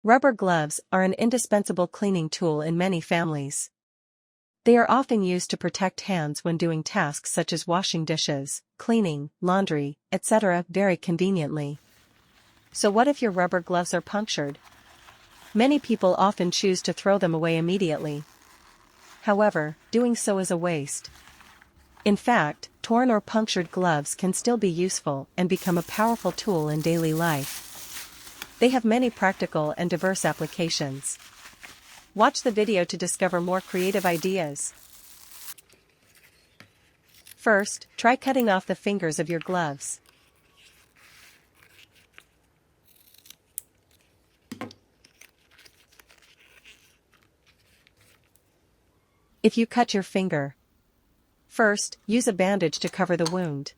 Rubber gloves are an indispensable cleaning tool in many families. They are often used to protect hands when doing tasks such as washing dishes, cleaning, laundry, etc. very conveniently. So what if your rubber gloves are punctured? Many people often choose to throw them away immediately. However, doing so is a waste. In fact, torn or punctured gloves can still be useful and become a powerful tool in daily life. They have many practical and diverse applications. Watch the video to discover more creative ideas. First, try cutting off the fingers of your gloves. If you cut your finger, first, use a bandage to cover the wound.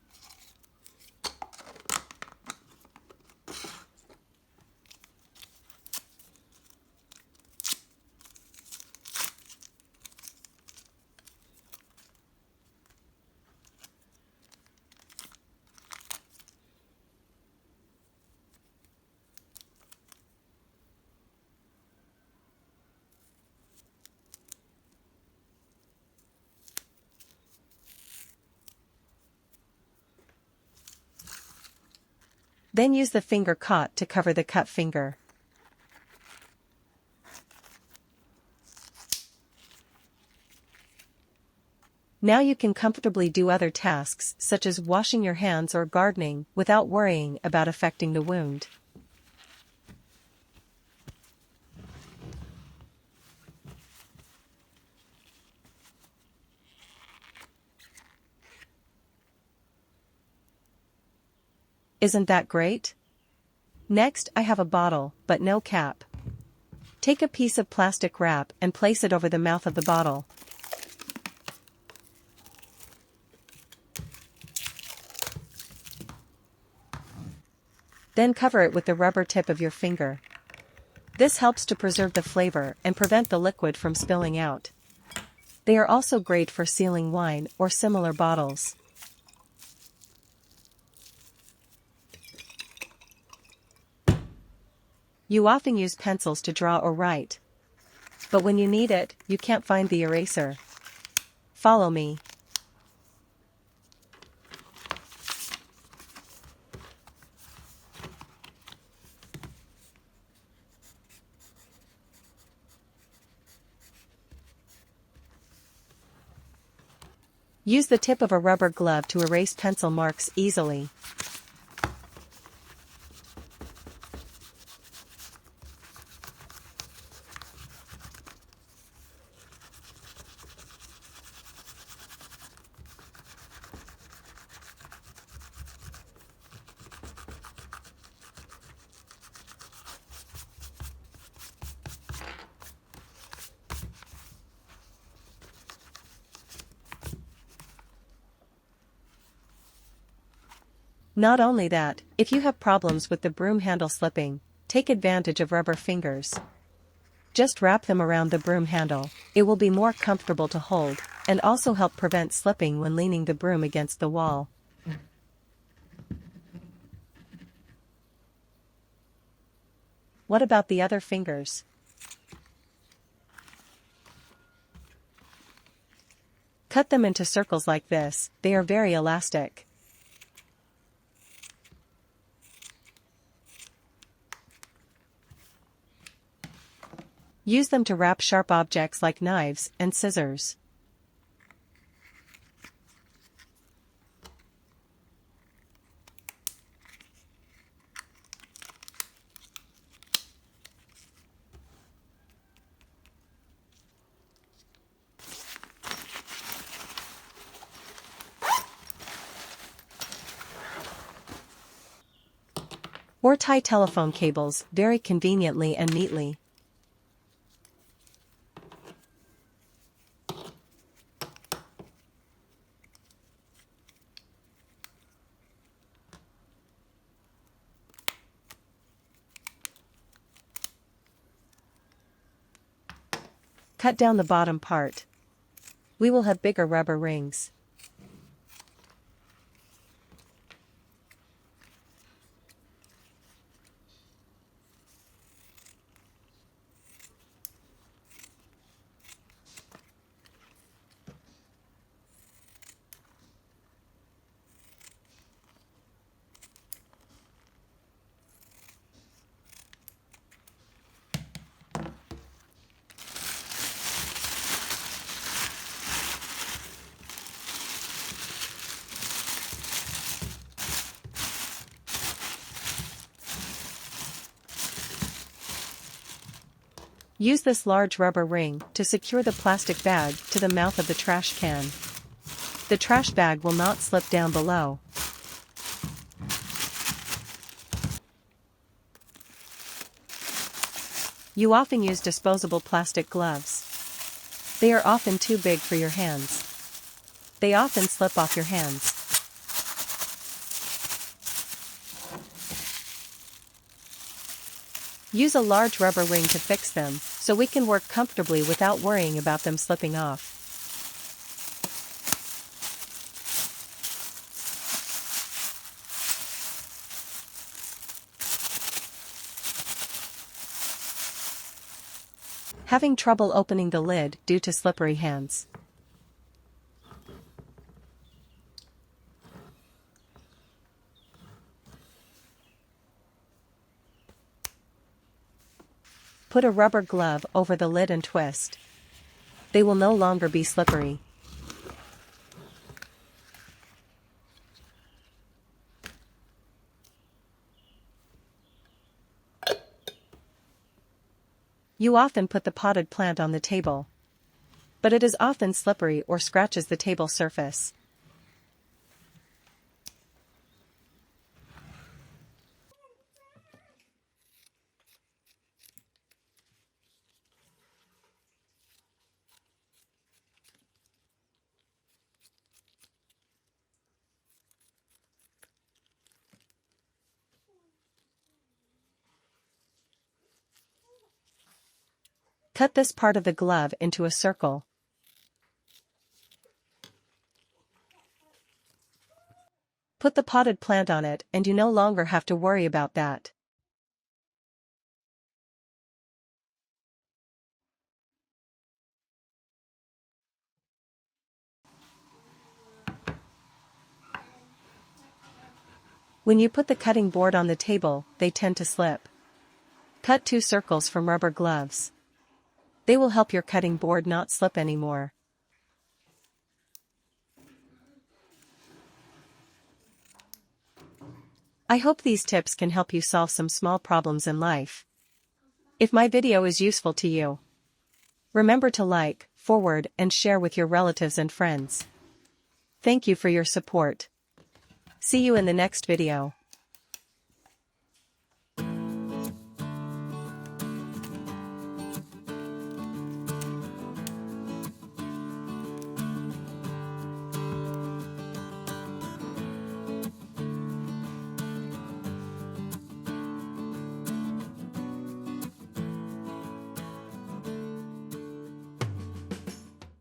Then use the finger caught to cover the cut finger. Now you can comfortably do other tasks such as washing your hands or gardening without worrying about affecting the wound. Isn't that great? Next, I have a bottle, but no cap. Take a piece of plastic wrap and place it over the mouth of the bottle. Then cover it with the rubber tip of your finger. This helps to preserve the flavor and prevent the liquid from spilling out. They are also great for sealing wine or similar bottles. You often use pencils to draw or write. But when you need it, you can't find the eraser. Follow me. Use the tip of a rubber glove to erase pencil marks easily. Not only that, if you have problems with the broom handle slipping, take advantage of rubber fingers. Just wrap them around the broom handle, it will be more comfortable to hold, and also help prevent slipping when leaning the broom against the wall. What about the other fingers? Cut them into circles like this, they are very elastic. Use them to wrap sharp objects like knives and scissors. Or tie telephone cables very conveniently and neatly. Cut down the bottom part. We will have bigger rubber rings. Use this large rubber ring to secure the plastic bag to the mouth of the trash can. The trash bag will not slip down below. You often use disposable plastic gloves. They are often too big for your hands. They often slip off your hands. Use a large rubber ring to fix them, so we can work comfortably without worrying about them slipping off. Having trouble opening the lid due to slippery hands? Put a rubber glove over the lid and twist. They will no longer be slippery. You often put the potted plant on the table, but it is often slippery or scratches the table surface. Cut this part of the glove into a circle. Put the potted plant on it and you no longer have to worry about that. When you put the cutting board on the table, they tend to slip. Cut 2 circles from rubber gloves. They will help your cutting board not slip anymore. I hope these tips can help you solve some small problems in life. If my video is useful to you, remember to like, forward, and share with your relatives and friends. Thank you for your support. See you in the next video.